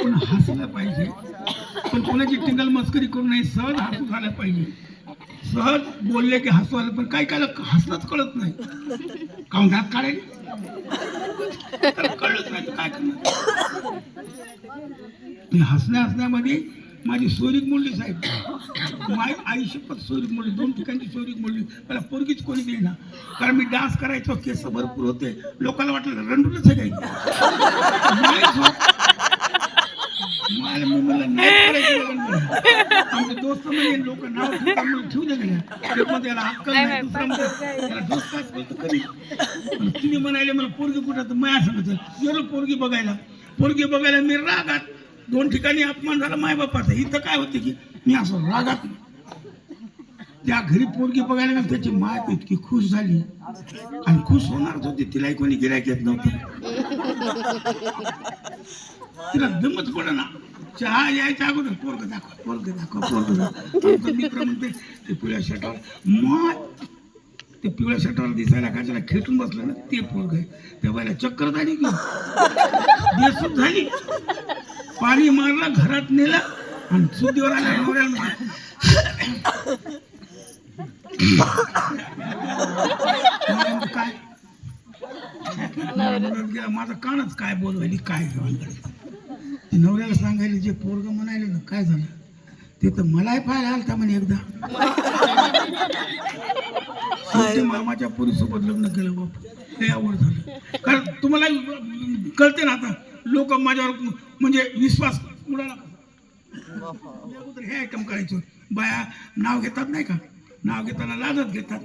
पण हसलं पाहिजे, पण कोणाची टिंगल मस्करी करू नये, सहज हसू झालं पाहिजे. सहज बोलले की हसू आलं, पण काही काय हसलंच कळत नाही. काऊन दात काढायला कळत नाही तर काय करणार. हसण्यामध्ये माझी सोरीक मोडली साहेब, माझी आई शपथ सोरीक मोडली, 2 ठिकाणची सोरीक मोडली. मला पोरगीच कोणी देईना, कारण मी डान्स करायचो, केस भरपूर होते, लोकांना वाटलं रंडूनच आहे काही. आमचे दोस्त म्हणजे लोक नाव ठेवले गेल्या, त्याला अक्कल नाही, दुसरा त्याला दोस्त काय बोलतो कधी. तिने म्हणाले मला पोरगी कुठं, तर माया सांगितलं गेलो पोरगी बघायला मी रागात, 2 ठिकाणी अपमान झाला माय बापाचा. इथं काय होते की मी असं रागात त्या घरी पोरगी बघायला गेलो, त्याची माय इतकी खुश झाली, आणि खुश होणारच होती, तिलाही कोणी गिऱ्हाईक येत नव्हतं. तिला दमच पडना, चहा यायच्या अगोदर पोरग दाखव. मित्र म्हणते ते पिवळ्या शर्टावर, मग ते पिवळ्या शर्टावर दिसायला काय त्याला खेटून बसलं ना, ते पोरग आहे. तेव्हा चक्कर झाली की बेसूद झाली, पाणी मारलं, घरात नेलं, आणि सुद्धीवर आल्या नवऱ्याला काय माझं कानच काय बोलवायली, काय नवऱ्याला सांगायला जे पोरग म्हणाले ना काय झालं ते तर मलाही पाहायला आलता म्हणे एकदा. मामाच्या पोरीसोबत लग्न केलं बाप, हे आवड झालं. कारण तुम्हाला कळते ना आता, लोक माझ्यावर म्हणजे विश्वास उडाला. हे आयटम करायचं, बाया नाव घेतात नाही का, नाव घेताना लाजत घेतात.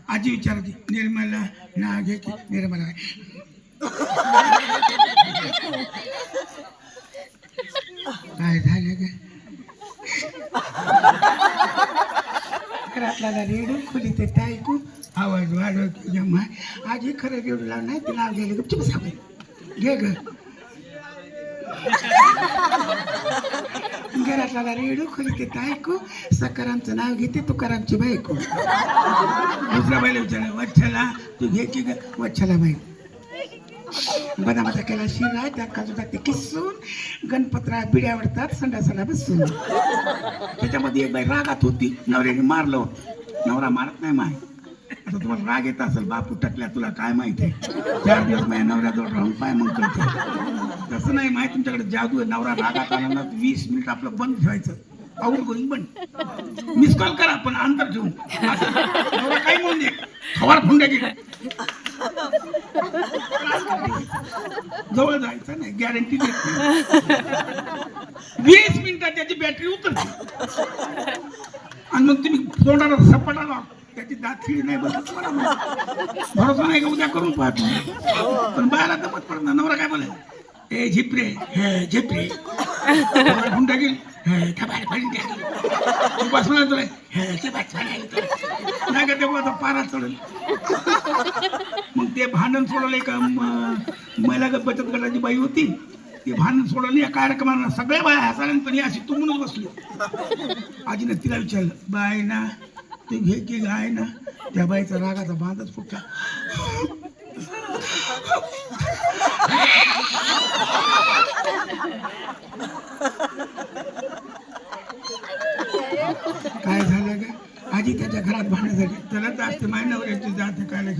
आजी विचारायची निर्मला नाव घ्यायची, निर्मला काय झालं काय घरातला रेडू खोली ते ऐकून आवाज वाढवत जमा आजी खरं रेडू लाव नाही ते नाव घ्यायला गपचूप सांगेल घे ग. घरातला रेडू खोली ते ऐकू सकारामचं नाव घेते तुकारामची बायको. दुसऱ्या बाईला विचारलं वच्छला तू घे की ग, वच्छला बाई बदामाचा केला शिरा, त्यात काजू टाकते किसून, गणपतराव बिड्या आवडतात संडासाला बसून. त्याच्यामध्ये एक बाई रागात होती, नवऱ्याने मारलं होतं. नवरा मारत नाही माय, आता तुम्हाला राग येत असेल, बापू टकल्या तुला काय माहिती आहे, 4 दिवस माझ्या नवऱ्याजवळ राहून पाय मग करते. तसं नाही माहिती, तुमच्याकडे जादू आहे. नवरा रागात आला 20 मिनिट आपलं बंद ठेवायचं, आउट गोईंग बंद, मिस कॉल करा पण अंतर ठेवून. नवरा काही म्हणून दे खवार फुंड्या गेला, जवळ जायचं नाही, गॅरंटी देत नाही. 20 मिनिटात त्याची बॅटरी उतरते, आणि मग तुम्ही तोंडाला सपाटाला त्याची दातखिळी नाही बसत. भरोसा नाही का उद्या करून पाहतो, पण बायाला दमत पडत ना. नवरा काय बोले, हे झिपरे हे झिपरे फुंडा गेली नाही का तेव्हा पारा चढेल. मग ते भांडण सोडवले का, महिला बचत गटाची बाई होती, ती भांडण सोडवली. या कार्यक्रमाला सगळ्या बाया हसायला, पण अशी तुंबूनच बसली. आजीने तिला विचारलं, बाय ना ते घे की गाय ना. त्या बाईचा रागाचा बांधच फुटला. काय झालं ग आजी, त्याच्या घरात भांडण्यासाठी त्याला जास्त महिन्यावरची जात काय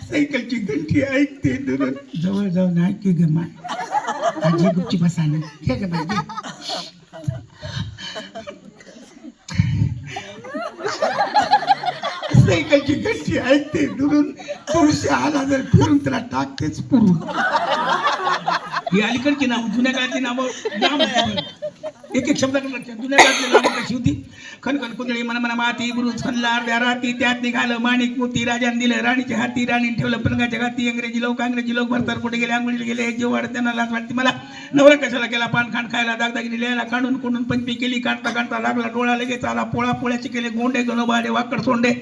सायकलची घंटी ऐकते दुरून जवळ जाऊन ऐकते ग माय. आजी गुपची बसाना हे ग बाई, सायकलची घंटी ऐकते दुरून, पुरुष आला जर फिरून त्याला टाकतेच पुरून. ही अलीकडची नाव, जुन्या काळाची नावं एक एक शब्दाकडे लक्षात. जुन्या काळातली नावं कशी होती, खनखन कुंदळी मन मन माती बुरुज खनला अर्ध्या राती, त्यात निघालं माणिक मोती, राजाने दिलं राणीच्या हाती, राणीने ठेवलं पलंगाच्या घाती. इंग्रजी लोक भरतार कुठे गेले, आंघोळीला गेले, एक जीव वाढत त्यांना लाज वाटते मला. नवरा कशाला गेला पान खाण खायला, दागदागिनी लिहायला, काढून कोंडून पंचमी केली, काढता काढता लागला डोळा, लगेच आला पोळा, पोळ्याचे केले गोंडे गणोबाडे वाकड सोंडे,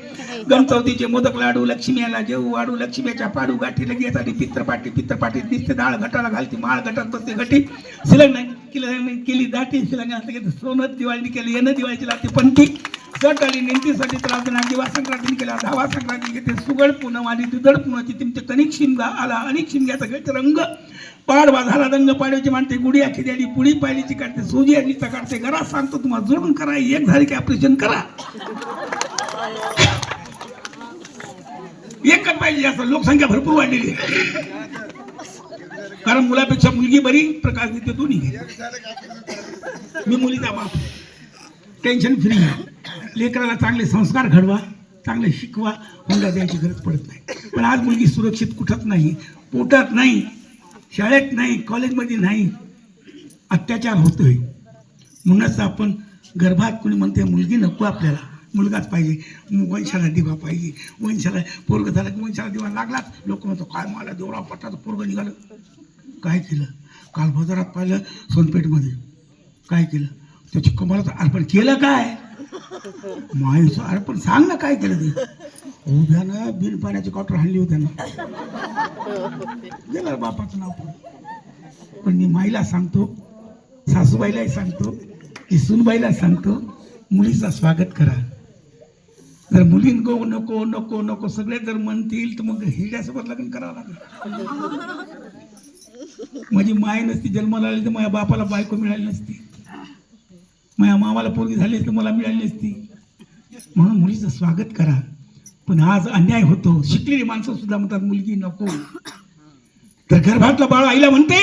गमचौतीचे मोदक लाडू, लक्ष्मी याला जेऊ वाडू, लक्ष्मीच्या पाडू, गाठी लगेच आली पित्रपाटी दिसते डाळ, घटाला घालती माळ, घटात बसते घटी, सिलंग नाही केली दाटी, सिलंग सोनं दिवाळी केली, येणं दिवाळीची लागते पंटी, चट आली नेंतीसाठी त्रास देणार दिवा संक्रांती केला धावा संक्रांती घेते सुगड पूनम आली दुधड पुनाची तिमते कणिक शिमगा आला अनेक शिमग्याचा घेते रंग पाड बाजाला दंग पाडव्याची मांडते गुडी आखी द्याली पुडी पायलीची काढते सोजी आणि काढते घरात सांगतो तुम्हाला जोडून करा एक झाली की ऑपरेशन करा एकच पाहिजे असं लोकसंख्या भरपूर वाढलेली आहे कारण मुलापेक्षा मुलगी बरी प्रकाश देते दोन्ही मी मुलीचा बाप टेन्शन फ्री लेकराला चांगले संस्कार घडवा चांगले शिकवा हुंडा द्यायची गरज पडत नाही पण आज मुलगी सुरक्षित कुठंच नाही पोटात नाही शाळेत नाही कॉलेजमध्ये नाही अत्याचार होतोय म्हणूनच आपण गर्भात कोणी म्हणते मुलगी नको आपल्याला मुलगाच पाहिजे वंशाला दिवा पाहिजे वंशाला पोरग झाला की वंशाला दिवा लागलाच लोक म्हणतो काय मला देवळा पटाचं पोरग निघालं काय केलं काल बाजारात पाहिलं सोनपेठमध्ये काय केलं त्याची कमालाचं अर्पण केलं काय माईचं अर्पण सांग ना काय केलं ते उभ्यानं बिन पाण्याची कॉटर हाणली होत्या ना गेलं बापाचं नाव पण मी माईला सांगतो सासूबाईलाही सांगतो की सुनबाईला सांगतो मुलीचं स्वागत करा जर मुली नको नको नको नको सगळे जर म्हणतील तर मग हिड्यासोबत लग्न करावं लागेल माझी माय नसती जन्माला आली तर माझ्या बापाला बायको मिळाली नसती माझ्या मामाला पोरगी झाली तर मला मिळाली नसती म्हणून मुलीचं स्वागत करा पण आज अन्याय होतो शिकलेली माणसं सुद्धा म्हणतात मुलगी नको तर गर्भातलं बाळ आईला म्हणते